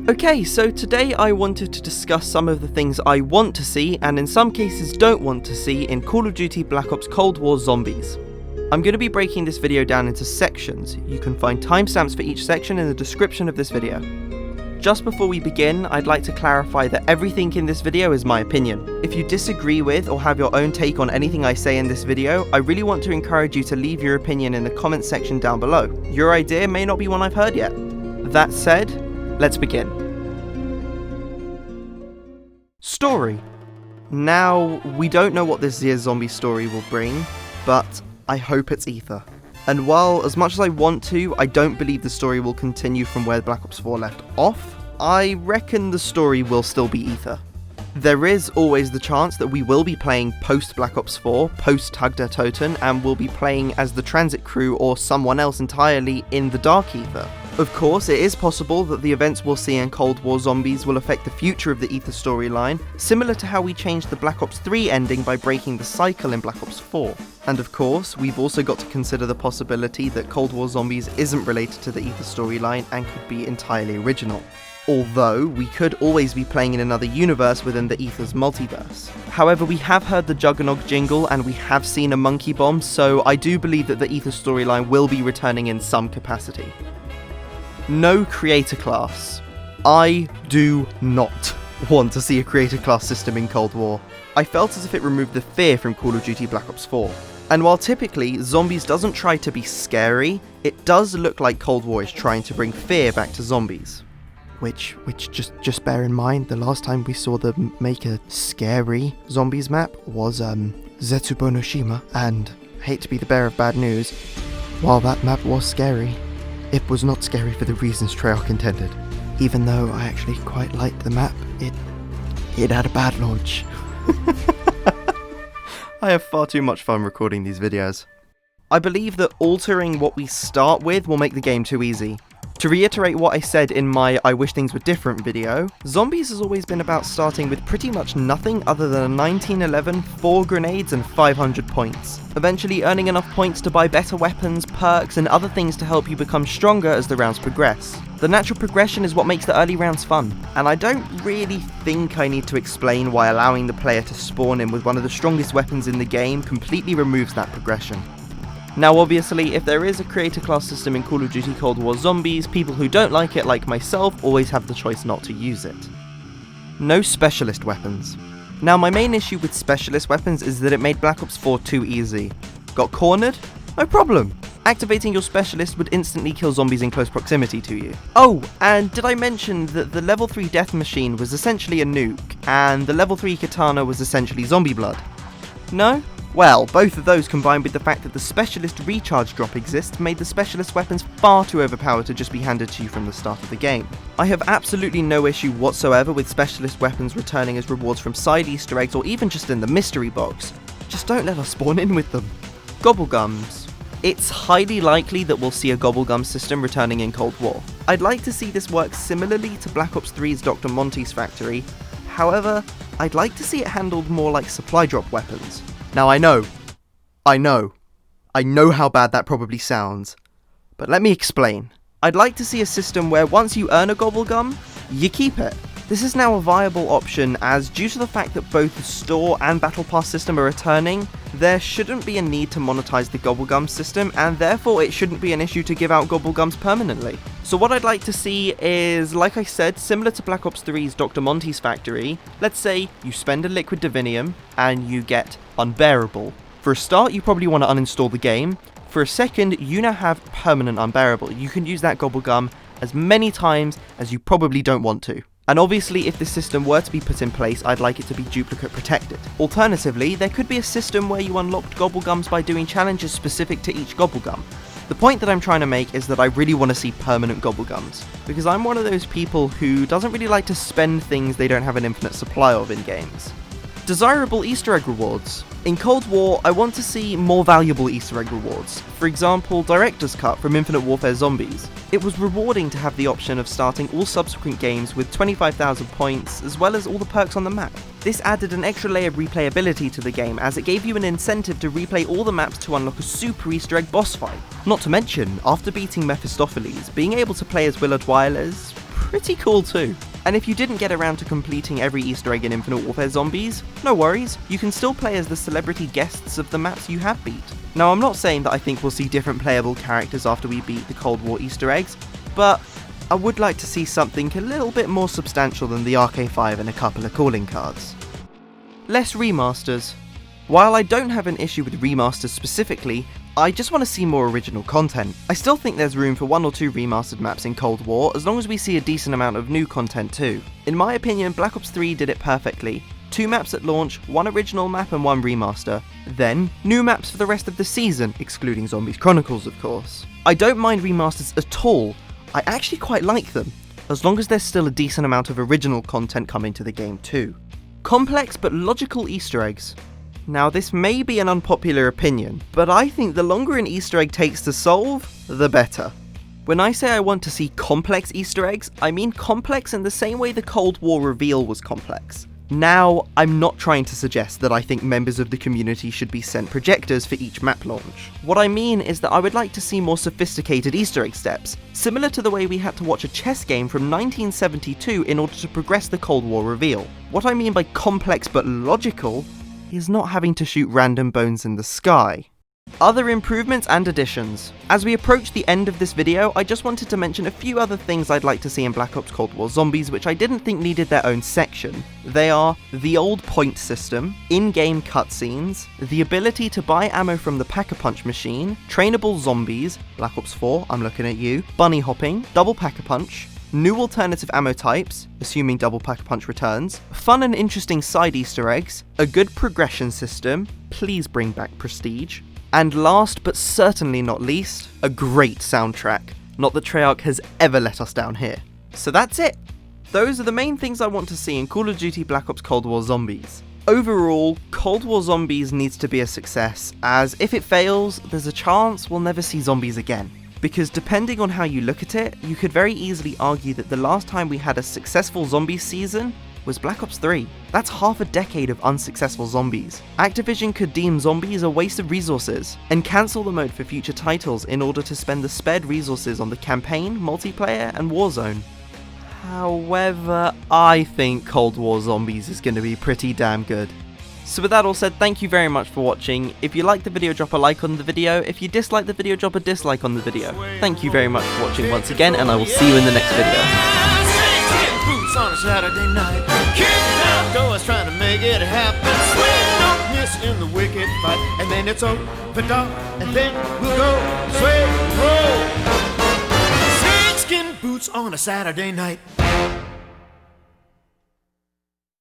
Okay, so today I wanted to discuss some of the things I want to see, and in some cases don't want to see, in Call of Duty Black Ops Cold War Zombies. I'm going to be breaking this video down into sections. You can find timestamps for each section in the description of this video. Just before we begin, I'd like to clarify that everything in this video is my opinion. If you disagree with or have your own take on anything I say in this video, I really want to encourage you to leave your opinion in the comments section down below. Your idea may not be one I've heard yet. That said, let's begin. Story. Now, we don't know what this year's zombie story will bring, but I hope it's Ether. And while, as much as I want to, I don't believe the story will continue from where Black Ops 4 left off, I reckon the story will still be Ether. There is always the chance that we will be playing post Black Ops 4, post Tag der Toten, and we'll be playing as the transit crew or someone else entirely in the Dark Ether. Of course, it is possible that the events we'll see in Cold War Zombies will affect the future of the Ether storyline, similar to how we changed the Black Ops 3 ending by breaking the cycle in Black Ops 4. And of course, we've also got to consider the possibility that Cold War Zombies isn't related to the Ether storyline and could be entirely original. Although, we could always be playing in another universe within the Ether's multiverse. However, we have heard the Juggernog jingle and we have seen a monkey bomb, so I do believe that the Ether storyline will be returning in some capacity. No creator class. I do not want to see a creator class system in Cold War. I felt as if it removed the fear from Call of Duty Black Ops 4. And while typically Zombies doesn't try to be scary, it does look like Cold War is trying to bring fear back to zombies. Which just bear in mind, the last time we saw them make a scary zombies map was Zetsubo no Shima, and hate to be the bearer of bad news, while that map was scary, it was not scary for the reasons Treyarch intended. Even though I actually quite liked the map, it had a bad launch. I have far too much fun recording these videos. I believe that altering what we start with will make the game too easy. To reiterate what I said in my I Wish Things Were Different video, Zombies has always been about starting with pretty much nothing other than a 1911, 4 grenades and 500 points, eventually earning enough points to buy better weapons, perks and other things to help you become stronger as the rounds progress. The natural progression is what makes the early rounds fun, and I don't really think I need to explain why allowing the player to spawn in with one of the strongest weapons in the game completely removes that progression. Now obviously, if there is a creator class system in Call of Duty Cold War Zombies, people who don't like it, like myself, always have the choice not to use it. No specialist weapons. Now my main issue with specialist weapons is that it made Black Ops 4 too easy. Got cornered? No problem. Activating your specialist would instantly kill zombies in close proximity to you. Oh, and did I mention that the level 3 death machine was essentially a nuke, and the level 3 katana was essentially zombie blood? No? Well, both of those combined with the fact that the specialist recharge drop exists made the specialist weapons far too overpowered to just be handed to you from the start of the game. I have absolutely no issue whatsoever with specialist weapons returning as rewards from side Easter eggs or even just in the mystery box. Just don't let us spawn in with them. Gobblegums. It's highly likely that we'll see a Gobblegum system returning in Cold War. I'd like to see this work similarly to Black Ops 3's Dr. Monty's factory. However, I'd like to see it handled more like supply drop weapons. Now I know how bad that probably sounds, but let me explain. I'd like to see a system where once you earn a Gobblegum, you keep it. This is now a viable option as, due to the fact that both the store and Battle Pass system are returning, there shouldn't be a need to monetize the Gobblegum system, and therefore it shouldn't be an issue to give out Gobblegums permanently. So what I'd like to see is, like I said, similar to Black Ops 3's Dr. Monty's factory. Let's say you spend a liquid divinium and you get Unbearable. For a start, you probably want to uninstall the game. For a second, you now have permanent Unbearable. You can use that Gobblegum as many times as you probably don't want to. And obviously, if this system were to be put in place, I'd like it to be duplicate protected. Alternatively, there could be a system where you unlocked Gobblegums by doing challenges specific to each Gobblegum. The point that I'm trying to make is that I really want to see permanent Gobblegums, because I'm one of those people who doesn't really like to spend things they don't have an infinite supply of in games. Desirable Easter egg rewards. In Cold War, I want to see more valuable Easter egg rewards. For example, Director's Cut from Infinite Warfare Zombies. It was rewarding to have the option of starting all subsequent games with 25,000 points, as well as all the perks on the map. This added an extra layer of replayability to the game, as it gave you an incentive to replay all the maps to unlock a super Easter egg boss fight. Not to mention, after beating Mephistopheles, being able to play as Willard Wyler is pretty cool too. And if you didn't get around to completing every Easter egg in Infinite Warfare Zombies, no worries, you can still play as the celebrity guests of the maps you have beat. Now, I'm not saying that I think we'll see different playable characters after we beat the Cold War Easter eggs, but I would like to see something a little bit more substantial than the RK5 and a couple of calling cards. Less remasters. While I don't have an issue with remasters specifically, I just want to see more original content. I still think there's room for 1 or 2 remastered maps in Cold War, as long as we see a decent amount of new content too. In my opinion, Black Ops 3 did it perfectly. 2 maps at launch, 1 original map and 1 remaster. Then, new maps for the rest of the season, excluding Zombies Chronicles of course. I don't mind remasters at all. I actually quite like them, as long as there's still a decent amount of original content coming to the game too. Complex but logical Easter eggs. Now, this may be an unpopular opinion, but I think the longer an Easter egg takes to solve, the better. When I say I want to see complex Easter eggs, I mean complex in the same way the Cold War reveal was complex. Now, I'm not trying to suggest that I think members of the community should be sent projectors for each map launch. What I mean is that I would like to see more sophisticated Easter egg steps, similar to the way we had to watch a chess game from 1972 in order to progress the Cold War reveal. What I mean by complex but logical is not having to shoot random bones in the sky. Other improvements and additions. As we approach the end of this video, I just wanted to mention a few other things I'd like to see in Black Ops Cold War Zombies which I didn't think needed their own section. They are the old point system, in-game cutscenes, the ability to buy ammo from the Pack-a-Punch machine, trainable zombies, Black Ops 4, I'm looking at you, bunny hopping, double Pack-a-Punch, new alternative ammo types, assuming double Pack-a-Punch returns, fun and interesting side Easter eggs, a good progression system, please bring back Prestige, and last but certainly not least, a great soundtrack. Not that Treyarch has ever let us down here. So that's it! Those are the main things I want to see in Call of Duty Black Ops Cold War Zombies. Overall, Cold War Zombies needs to be a success, as if it fails, there's a chance we'll never see zombies again. Because depending on how you look at it, you could very easily argue that the last time we had a successful zombies season was Black Ops 3. That's half a decade of unsuccessful zombies. Activision could deem zombies a waste of resources, and cancel the mode for future titles in order to spend the spared resources on the campaign, multiplayer, and Warzone. However, I think Cold War Zombies is going to be pretty damn good. So with that all said, thank you very much for watching. If you liked the video, drop a like on the video. If you disliked the video, drop a dislike on the video. Thank you very much for watching once again, and I will see you in the next video. On a Saturday night, kick outdoors trying to make it happen. Swing, don't miss in the wicked fight, and then it's over, dog, and then we'll go swing, roll. Snakeskin boots on a Saturday night.